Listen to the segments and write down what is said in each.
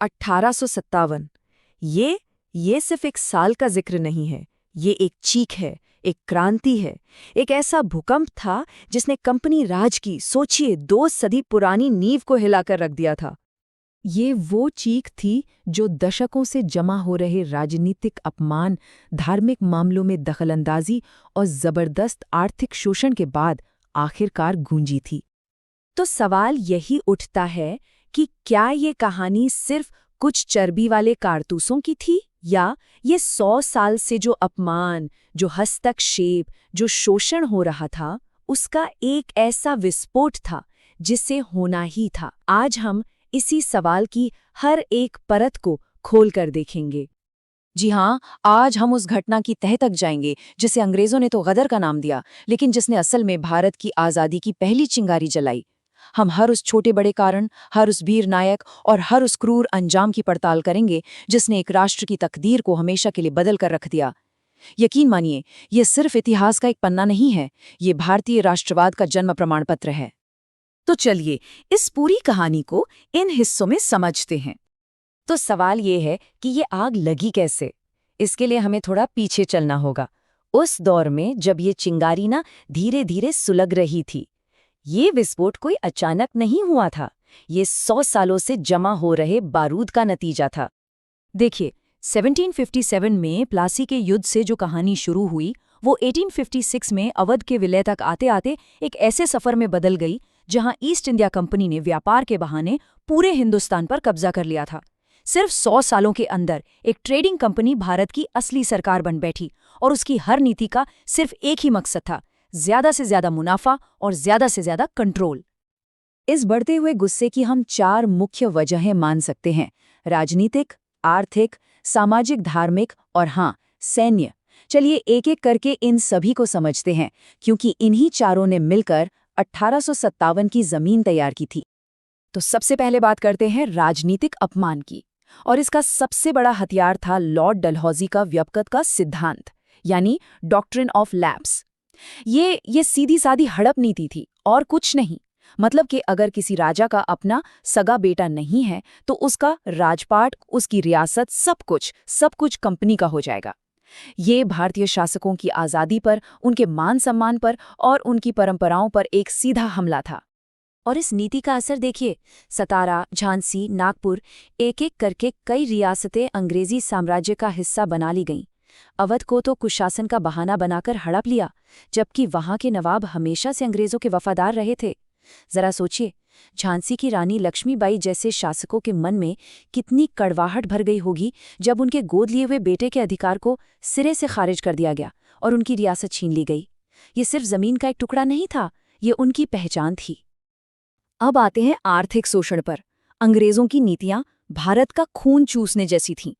1857। ये सिर्फ एक साल का जिक्र नहीं है, ये एक चीख है, एक क्रांति है, एक ऐसा भूकंप था जिसने कंपनी राज की, सोचिए, 2 सदी पुरानी नींव को हिलाकर रख दिया था। ये वो चीख थी जो दशकों से जमा हो रहे राजनीतिक अपमान, धार्मिक मामलों में दखलंदाजी और जबरदस्त आर्थिक शोषण के बाद आखिरकार गूंजी थी। तो सवाल यही उठता है कि क्या ये कहानी सिर्फ कुछ चर्बी वाले कारतूसों की थी, या ये 100 साल से जो अपमान, जो हस्तक्षेप, जो शोषण हो रहा था, उसका एक ऐसा विस्फोट था जिसे होना ही था। आज हम इसी सवाल की हर एक परत को खोलकर देखेंगे। जी हाँ, आज हम उस घटना की तह तक जाएंगे जिसे अंग्रेजों ने तो गदर का नाम दिया, लेकिन जिसने असल में भारत की आज़ादी की पहली चिंगारी जलाई। हम हर उस छोटे बड़े कारण, हर उस वीर नायक और हर उस क्रूर अंजाम की पड़ताल करेंगे जिसने एक राष्ट्र की तकदीर को हमेशा के लिए बदल कर रख दिया। यकीन मानिए, ये सिर्फ इतिहास का एक पन्ना नहीं है, ये भारतीय राष्ट्रवाद का जन्म प्रमाण पत्र है। तो चलिए इस पूरी कहानी को इन हिस्सों में समझते हैं। तो सवाल ये है कि ये आग लगी कैसे? इसके लिए हमें थोड़ा पीछे चलना होगा, उस दौर में जब ये चिंगारी ना धीरे धीरे सुलग रही थी। ये विस्फोट कोई अचानक नहीं हुआ था, ये 100 सालों से जमा हो रहे बारूद का नतीजा था। देखिए, 1757 में प्लासी के युद्ध से जो कहानी शुरू हुई, वो 1856 में अवध के विलय तक आते आते एक ऐसे सफर में बदल गई जहां ईस्ट इंडिया कंपनी ने व्यापार के बहाने पूरे हिंदुस्तान पर कब्जा कर लिया था। सिर्फ 100 सालों के अंदर एक ट्रेडिंग कंपनी भारत की असली सरकार बन बैठी, और उसकी हर नीति का सिर्फ एक ही मकसद था, ज्यादा से ज्यादा मुनाफा और ज्यादा से ज्यादा कंट्रोल। इस बढ़ते हुए गुस्से की हम 4 मुख्य वजहें मान सकते हैं: राजनीतिक, आर्थिक, सामाजिक, धार्मिक और हाँ, सैन्य। चलिए एक एक करके इन सभी को समझते हैं, क्योंकि इन्हीं चारों ने मिलकर 1857 की जमीन तैयार की थी। तो सबसे पहले बात करते हैं राजनीतिक अपमान की, और इसका सबसे बड़ा हथियार था लॉर्ड डलहौजी का व्यपकत का सिद्धांत, यानी डॉक्ट्रिन ऑफ लैप्स। ये सीधी सादी हड़प नीति थी और कुछ नहीं। मतलब कि अगर किसी राजा का अपना सगा बेटा नहीं है तो उसका राजपाट, उसकी रियासत, सब कुछ कंपनी का हो जाएगा। ये भारतीय शासकों की आज़ादी पर, उनके मान सम्मान पर और उनकी परंपराओं पर एक सीधा हमला था। और इस नीति का असर देखिए, सतारा, झांसी, नागपुर, एक एक करके कई रियासतें अंग्रेजी साम्राज्य का हिस्सा बना ली गईं। अवध को तो कुशासन का बहाना बनाकर हड़प लिया, जबकि वहां के नवाब हमेशा से अंग्रेजों के वफादार रहे थे। जरा सोचिए, झांसी की रानी लक्ष्मीबाई जैसे शासकों के मन में कितनी कड़वाहट भर गई होगी जब उनके गोद लिए हुए बेटे के अधिकार को सिरे से खारिज कर दिया गया और उनकी रियासत छीन ली गई। ये सिर्फ जमीन का एक टुकड़ा नहीं था, ये उनकी पहचान थी। अब आते हैं आर्थिक शोषण पर। अंग्रेजों की नीतियां भारत का खून चूसने जैसी थीं।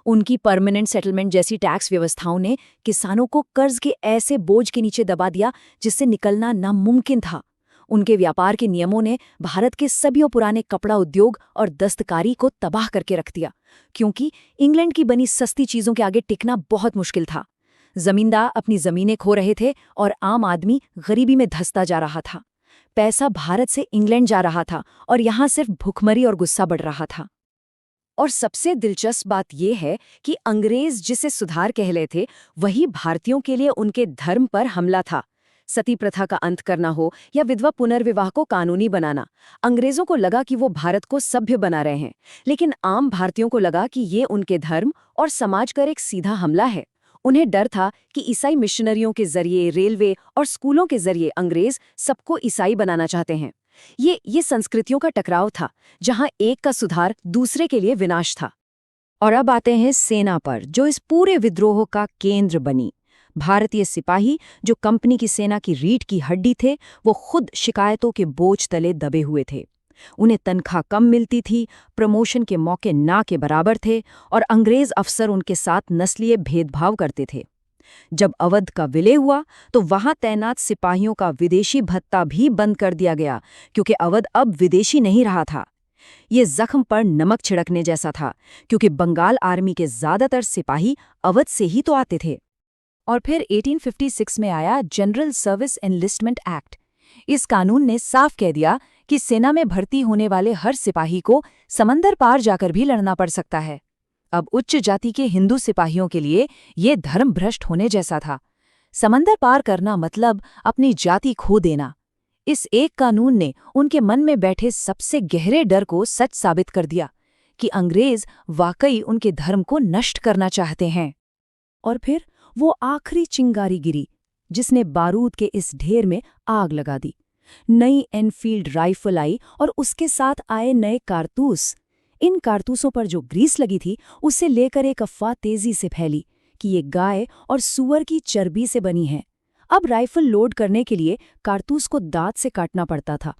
उनकी परमानेंट सेटलमेंट जैसी टैक्स व्यवस्थाओं ने किसानों को कर्ज के ऐसे बोझ के नीचे दबा दिया जिससे निकलना नामुमकिन था। उनके व्यापार के नियमों ने भारत के सदियों पुराने कपड़ा उद्योग और दस्तकारी को तबाह करके रख दिया, क्योंकि इंग्लैंड की बनी सस्ती चीजों के आगे टिकना बहुत मुश्किल था। जमींदार अपनी जमीनें खो रहे थे और आम आदमी गरीबी में धंसता जा रहा था। पैसा भारत से इंग्लैंड जा रहा था और यहाँ सिर्फ भुखमरी और गुस्सा बढ़ रहा था। और सबसे दिलचस्प बात यह है कि अंग्रेज जिसे सुधार कह रहे थे, वही भारतीयों के लिए उनके धर्म पर हमला था। सती प्रथा का अंत करना हो या विधवा पुनर्विवाह को कानूनी बनाना, अंग्रेजों को लगा कि वो भारत को सभ्य बना रहे हैं, लेकिन आम भारतीयों को लगा कि ये उनके धर्म और समाज का एक सीधा हमला है। उन्हें डर था कि ईसाई मिशनरियों के जरिए, रेलवे और स्कूलों के जरिए अंग्रेज सबको ईसाई बनाना चाहते हैं। ये संस्कृतियों का टकराव था, जहां एक का सुधार दूसरे के लिए विनाश था। और अब आते हैं सेना पर, जो इस पूरे विद्रोह का केंद्र बनी। भारतीय सिपाही, जो कंपनी की सेना की रीढ़ की हड्डी थे, वो खुद शिकायतों के बोझ तले दबे हुए थे। उन्हें तनख्वाह कम मिलती थी, प्रमोशन के मौके ना के बराबर थे और अंग्रेज अफसर उनके साथ नस्लीय भेदभाव करते थे। जब अवध का विलय हुआ तो वहां तैनात सिपाहियों का विदेशी भत्ता भी बंद कर दिया गया, क्योंकि अवध अब विदेशी नहीं रहा था। ये जख्म पर नमक छिड़कने जैसा था, क्योंकि बंगाल आर्मी के ज्यादातर सिपाही अवध से ही तो आते थे। और फिर 1856 में आया जनरल सर्विस एनलिस्टमेंट एक्ट। इस कानून ने साफ कह दिया कि सेना में भर्ती होने वाले हर सिपाही को समंदर पार जाकर भी लड़ना पड़ सकता है। अब उच्च जाति के हिंदू सिपाहियों के लिए ये धर्म भ्रष्ट होने जैसा था। समंदर पार करना मतलब अपनी जाति खो देना। इस एक कानून ने उनके मन में बैठे सबसे गहरे डर को सच साबित कर दिया कि अंग्रेज वाकई उनके धर्म को नष्ट करना चाहते हैं। और फिर वो आखिरी चिंगारी गिरी जिसने बारूद के इस ढेर में आग लगा दी। नई एनफील्ड राइफल आई और उसके साथ आए नए कारतूस। इन कारतूसों पर जो ग्रीस लगी थी उसे लेकर एक अफवाह तेजी से फैली कि ये गाय और सूअर की चर्बी से बनी है। अब राइफल लोड करने के लिए कारतूस को दांत से काटना पड़ता था।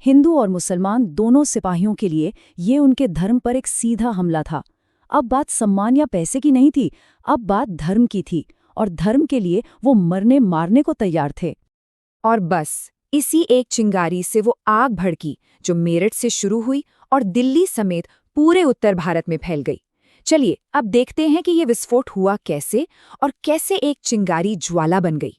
हिंदू और मुसलमान दोनों सिपाहियों के लिए ये उनके धर्म पर एक सीधा हमला था। अब बात सम्मान या पैसे की नहीं थी, अब बात धर्म की थी, और धर्म के लिए वो मरने मारने को तैयार थे। और बस इसी एक चिंगारी से वो आग भड़की जो मेरठ से शुरू हुई और दिल्ली समेत पूरे उत्तर भारत में फैल गई। चलिए अब देखते हैं कि ये विस्फोट हुआ कैसे और कैसे एक चिंगारी ज्वाला बन गई।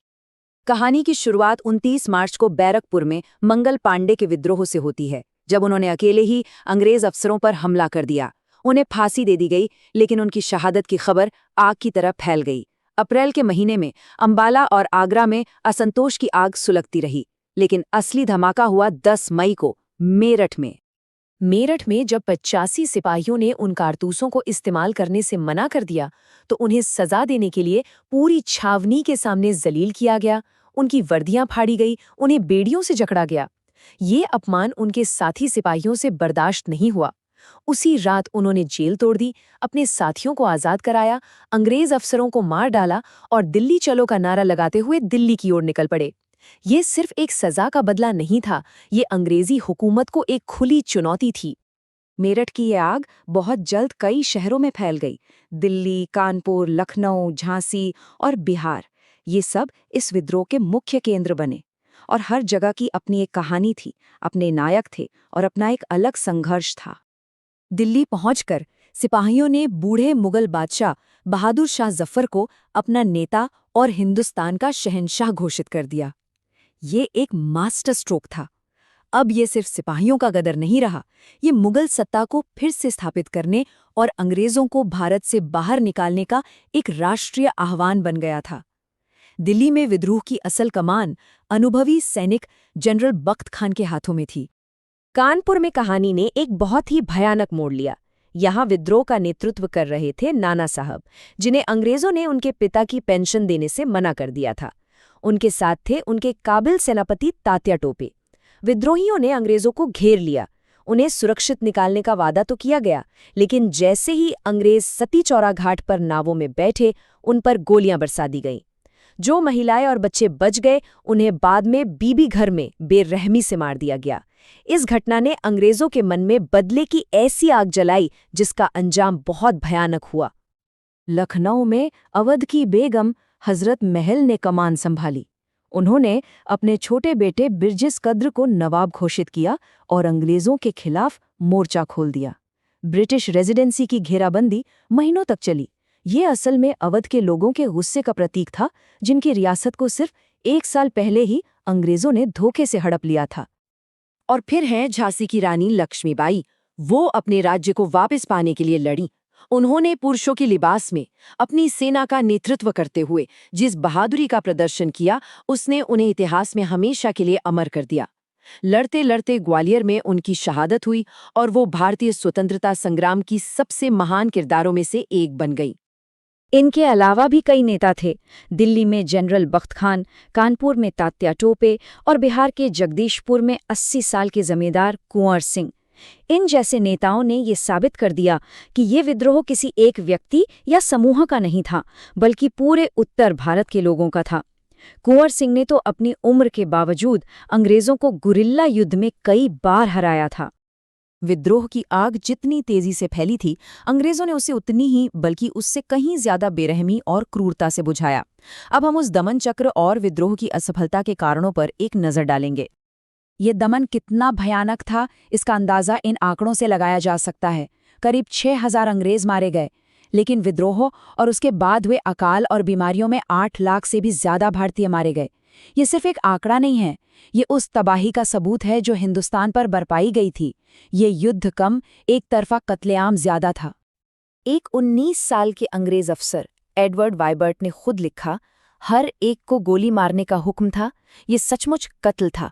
कहानी की शुरुआत 29 मार्च को बैरकपुर में मंगल पांडे के विद्रोह से होती है, जब उन्होंने अकेले ही अंग्रेज अफसरों पर हमला कर दिया। उन्हें फांसी दे दी गई, लेकिन उनकी शहादत की खबर आग की तरह फैल गई। अप्रैल के महीने में अंबाला और आगरा में असंतोष की आग सुलगती रही, लेकिन असली धमाका हुआ 10 मई को मेरठ में। मेरठ में जब 85 सिपाहियों ने उन कारतूसों को इस्तेमाल करने से मना कर दिया, तो उन्हें सजा देने के लिए पूरी छावनी के सामने जलील किया गया। उनकी वर्दियां फाड़ी गई, उन्हें बेड़ियों से जकड़ा गया। ये अपमान उनके साथी सिपाहियों से बर्दाश्त नहीं हुआ। उसी रात उन्होंने जेल तोड़ दी, अपने साथियों को आजाद कराया, अंग्रेज अफसरों को मार डाला और दिल्ली चलो का नारा लगाते हुए दिल्ली की ओर निकल पड़े। ये सिर्फ एक सजा का बदला नहीं था, ये अंग्रेजी हुकूमत को एक खुली चुनौती थी। मेरठ की ये आग बहुत जल्द कई शहरों में फैल गई। दिल्ली, कानपुर, लखनऊ, झांसी और बिहार, ये सब इस विद्रोह के मुख्य केंद्र बने। और हर जगह की अपनी एक कहानी थी, अपने नायक थे और अपना एक अलग संघर्ष था। दिल्ली पहुंचकर सिपाहियों ने बूढ़े मुगल बादशाह बहादुर शाह जफर को अपना नेता और हिंदुस्तान का शहंशाह घोषित कर दिया। ये एक मास्टर स्ट्रोक था। अब ये सिर्फ सिपाहियों का गदर नहीं रहा, ये मुगल सत्ता को फिर से स्थापित करने और अंग्रेजों को भारत से बाहर निकालने का एक राष्ट्रीय आह्वान बन गया था। दिल्ली में विद्रोह की असल कमान अनुभवी सैनिक जनरल बख्त खान के हाथों में थी। कानपुर में कहानी ने एक बहुत ही भयानक मोड़ लिया। यहाँ विद्रोह का नेतृत्व कर रहे थे नाना साहब, जिन्हें अंग्रेजों ने उनके पिता की पेंशन देने से मना कर दिया था। उनके साथ थे उनके काबिल सेनापति तात्या टोपे। विद्रोहियों ने अंग्रेजों को घेर लिया। उन्हें सुरक्षित निकालने का वादा तो किया गया, लेकिन जैसे ही अंग्रेज सती चौरा घाट पर नावों में बैठे, उन पर गोलियां बरसा दी गईं। जो महिलाएं और बच्चे बच गए, उन्हें बाद में बीबी घर में बेरहमी से मार दिया गया। इस घटना ने अंग्रेजों के मन में बदले की ऐसी आग जलाई जिसका अंजाम बहुत भयानक हुआ। लखनऊ में अवध की बेगम हजरत महल ने कमान संभाली। उन्होंने अपने छोटे बेटे बिरजिस कद्र को नवाब घोषित किया और अंग्रेजों के खिलाफ मोर्चा खोल दिया। ब्रिटिश रेजिडेंसी की घेराबंदी महीनों तक चली। ये असल में अवध के लोगों के गुस्से का प्रतीक था, जिनकी रियासत को सिर्फ 1 साल पहले ही अंग्रेजों ने धोखे से हड़प लिया था। और फिर हैं झांसी की रानी लक्ष्मीबाई। वो अपने राज्य को वापस पाने के लिए लड़ी। उन्होंने पुरुषों के लिबास में अपनी सेना का नेतृत्व करते हुए जिस बहादुरी का प्रदर्शन किया, उसने उन्हें इतिहास में हमेशा के लिए अमर कर दिया। लड़ते लड़ते ग्वालियर में उनकी शहादत हुई और वो भारतीय स्वतंत्रता संग्राम की सबसे महान किरदारों में से एक बन गई। इनके अलावा भी कई नेता थे। दिल्ली में जनरल बख्त खान, कानपुर में तात्या टोपे और बिहार के जगदीशपुर में 80 साल के जमींदार कुंवर सिंह। इन जैसे नेताओं ने ये साबित कर दिया कि ये विद्रोह किसी एक व्यक्ति या समूह का नहीं था, बल्कि पूरे उत्तर भारत के लोगों का था। कुंवर सिंह ने तो अपनी उम्र के बावजूद अंग्रेजों को गुरिल्ला युद्ध में कई बार हराया था। विद्रोह की आग जितनी तेजी से फैली थी, अंग्रेजों ने उसे उतनी ही बल्कि उससे कहीं ज्यादा बेरहमी और क्रूरता से बुझाया। अब हम उस दमन चक्र और विद्रोह की असफलता के कारणों पर एक नजर डालेंगे। ये दमन कितना भयानक था, इसका अंदाजा इन आंकड़ों से लगाया जा सकता है। करीब 6000 अंग्रेज मारे गए, लेकिन विद्रोह और उसके बाद हुए अकाल और बीमारियों में 8 लाख से भी ज्यादा भारतीय मारे गए। ये सिर्फ एक आंकड़ा नहीं है, ये उस तबाही का सबूत है जो हिंदुस्तान पर बरपाई गई थी। ये युद्ध कम, एक तरफा कत्लेआम ज्यादा था। एक 19 साल के अंग्रेज अफसर एडवर्ड वाइबर्ट ने खुद लिखा, हर एक को गोली मारने का हुक्म था। ये सचमुच कत्ल था।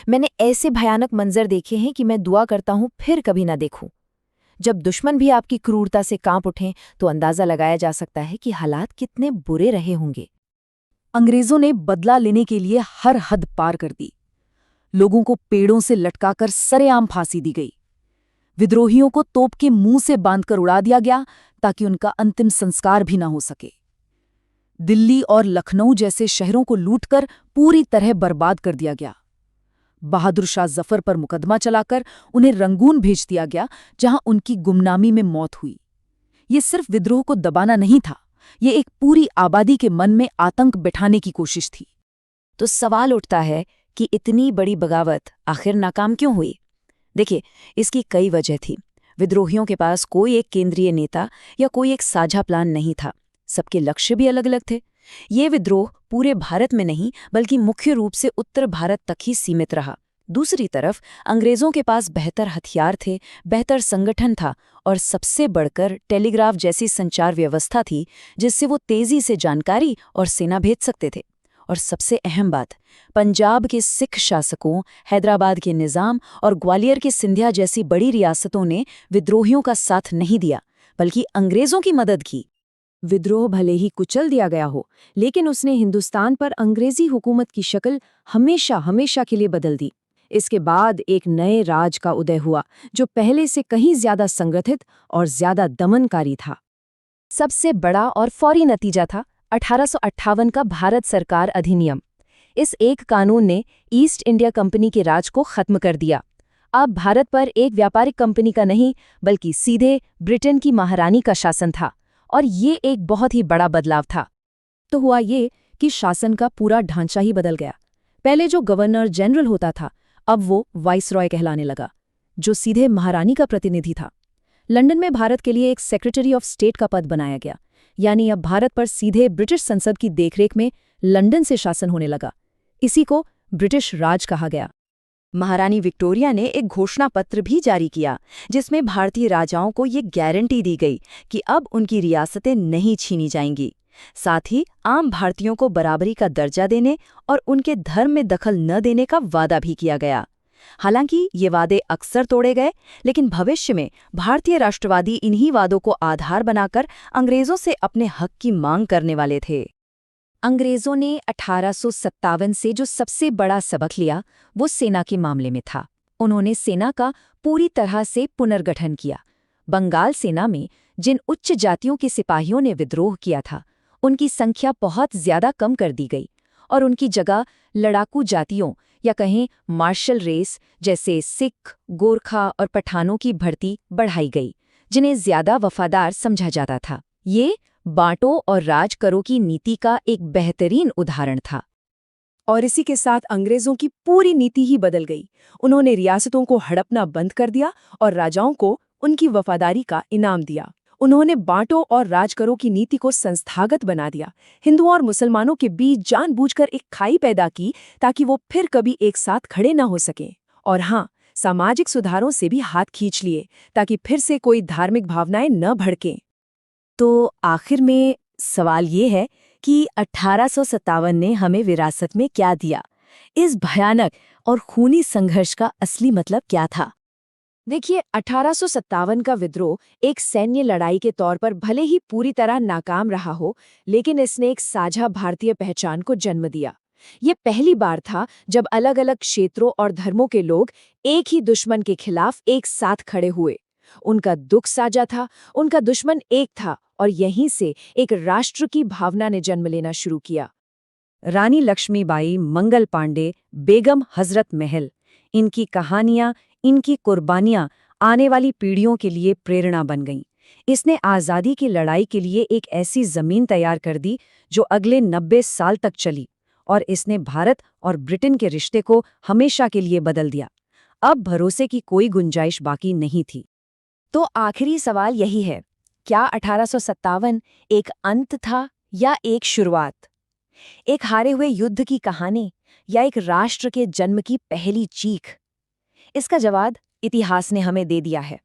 मैंने ऐसे भयानक मंजर देखे हैं कि मैं दुआ करता हूं फिर कभी ना देखूं। जब दुश्मन भी आपकी क्रूरता से कांप उठें तो अंदाजा लगाया जा सकता है कि हालात कितने बुरे रहे होंगे। अंग्रेजों ने बदला लेने के लिए हर हद पार कर दी। लोगों को पेड़ों से लटकाकर सरेआम फांसी दी गई। विद्रोहियों को तोप के मुंह से बांधकर उड़ा दिया गया ताकि उनका अंतिम संस्कार भी न हो सके। दिल्ली और लखनऊ जैसे शहरों को लूटकर पूरी तरह बर्बाद कर दिया गया। बहादुर शाह जफर पर मुकदमा चलाकर उन्हें रंगून भेज दिया गया, जहां उनकी गुमनामी में मौत हुई। ये सिर्फ विद्रोह को दबाना नहीं था, ये एक पूरी आबादी के मन में आतंक बिठाने की कोशिश थी। तो सवाल उठता है कि इतनी बड़ी बगावत आखिर नाकाम क्यों हुई? देखिए, इसकी कई वजह थी। विद्रोहियों के पास कोई एक केंद्रीय नेता या कोई एक साझा प्लान नहीं था। सबके लक्ष्य भी अलग अलग थे। ये विद्रोह पूरे भारत में नहीं बल्कि मुख्य रूप से उत्तर भारत तक ही सीमित रहा। दूसरी तरफ अंग्रेजों के पास बेहतर हथियार थे, बेहतर संगठन था और सबसे बढ़कर टेलीग्राफ जैसी संचार व्यवस्था थी, जिससे वो तेजी से जानकारी और सेना भेज सकते थे। और सबसे अहम बात, पंजाब के सिख शासकों, हैदराबाद के निज़ाम और ग्वालियर के सिंधिया जैसी बड़ी रियासतों ने विद्रोहियों का साथ नहीं दिया, बल्कि अंग्रेजों की मदद की। विद्रोह भले ही कुचल दिया गया हो, लेकिन उसने हिंदुस्तान पर अंग्रेजी हुकूमत की शक्ल हमेशा हमेशा के लिए बदल दी। इसके बाद एक नए राज का उदय हुआ, जो पहले से कहीं ज्यादा संगठित और ज्यादा दमनकारी था। सबसे बड़ा और फौरी नतीजा था 1858 का भारत सरकार अधिनियम। इस एक कानून ने ईस्ट इंडिया कंपनी के राज को खत्म कर दिया। अब भारत पर एक व्यापारिक कंपनी का नहीं, बल्कि सीधे ब्रिटेन की महारानी का शासन था, और ये एक बहुत ही बड़ा बदलाव था। तो हुआ ये कि शासन का पूरा ढांचा ही बदल गया। पहले जो गवर्नर जनरल होता था, अब वो वाइसरॉय कहलाने लगा, जो सीधे महारानी का प्रतिनिधि था। लंदन में भारत के लिए एक सेक्रेटरी ऑफ स्टेट का पद बनाया गया, यानी अब भारत पर सीधे ब्रिटिश संसद की देखरेख में लंदन से शासन होने लगा। इसी को ब्रिटिश राज कहा गया। महारानी विक्टोरिया ने एक घोषणा पत्र भी जारी किया, जिसमें भारतीय राजाओं को ये गारंटी दी गई कि अब उनकी रियासतें नहीं छीनी जाएंगी। साथ ही आम भारतीयों को बराबरी का दर्जा देने और उनके धर्म में दखल न देने का वादा भी किया गया। हालांकि ये वादे अक्सर तोड़े गए, लेकिन भविष्य में भारतीय राष्ट्रवादी इन्हीं वादों को आधार बनाकर अंग्रेजों से अपने हक की मांग करने वाले थे। अंग्रेजों ने 1857 से जो सबसे बड़ा सबक लिया, वो सेना के मामले में था। उन्होंने सेना का पूरी तरह से पुनर्गठन किया। बंगाल सेना में जिन उच्च जातियों के सिपाहियों ने विद्रोह किया था, उनकी संख्या बहुत ज्यादा कम कर दी गई और उनकी जगह लड़ाकू जातियों या कहें मार्शल रेस जैसे सिख, गोरखा और पठानों की भर्ती बढ़ाई गई, जिन्हें ज्यादा वफादार समझा जाता था। ये बांटो और राज करो की नीति का एक बेहतरीन उदाहरण था। और इसी के साथ अंग्रेजों की पूरी नीति ही बदल गई। उन्होंने रियासतों को हड़पना बंद कर दिया और राजाओं को उनकी वफादारी का इनाम दिया। उन्होंने बांटो और राज करो की नीति को संस्थागत बना दिया। हिंदुओं और मुसलमानों के बीच जानबूझकर एक खाई पैदा की ताकि वो फिर कभी एक साथ खड़े न हो सकें। और हाँ, सामाजिक सुधारों से भी हाथ खींच लिए ताकि फिर से कोई धार्मिक भावनाएं न भड़कें। तो आखिर में सवाल ये है कि 1857 ने हमें विरासत में क्या दिया? इस भयानक और खूनी संघर्ष का असली मतलब क्या था? देखिए, 1857 का विद्रोह एक सैन्य लड़ाई के तौर पर भले ही पूरी तरह नाकाम रहा हो, लेकिन इसने एक साझा भारतीय पहचान को जन्म दिया। ये पहली बार था जब अलग अलग क्षेत्रों और धर्मों के लोग एक ही दुश्मन के खिलाफ एक साथ खड़े हुए। उनका दुख साझा था, उनका दुश्मन एक था, और यहीं से एक राष्ट्र की भावना ने जन्म लेना शुरू किया। रानी लक्ष्मीबाई, मंगल पांडे, बेगम हजरत महल, इनकी कहानियां, इनकी कुर्बानियां आने वाली पीढ़ियों के लिए प्रेरणा बन गईं। इसने आज़ादी की लड़ाई के लिए एक ऐसी जमीन तैयार कर दी जो अगले 90 साल तक चली, और इसने भारत और ब्रिटेन के रिश्ते को हमेशा के लिए बदल दिया। अब भरोसे की कोई गुंजाइश बाकी नहीं थी। तो आखिरी सवाल यही है, क्या 1857 एक अंत था या एक शुरुआत? एक हारे हुए युद्ध की कहानी या एक राष्ट्र के जन्म की पहली चीख? इसका जवाब इतिहास ने हमें दे दिया है।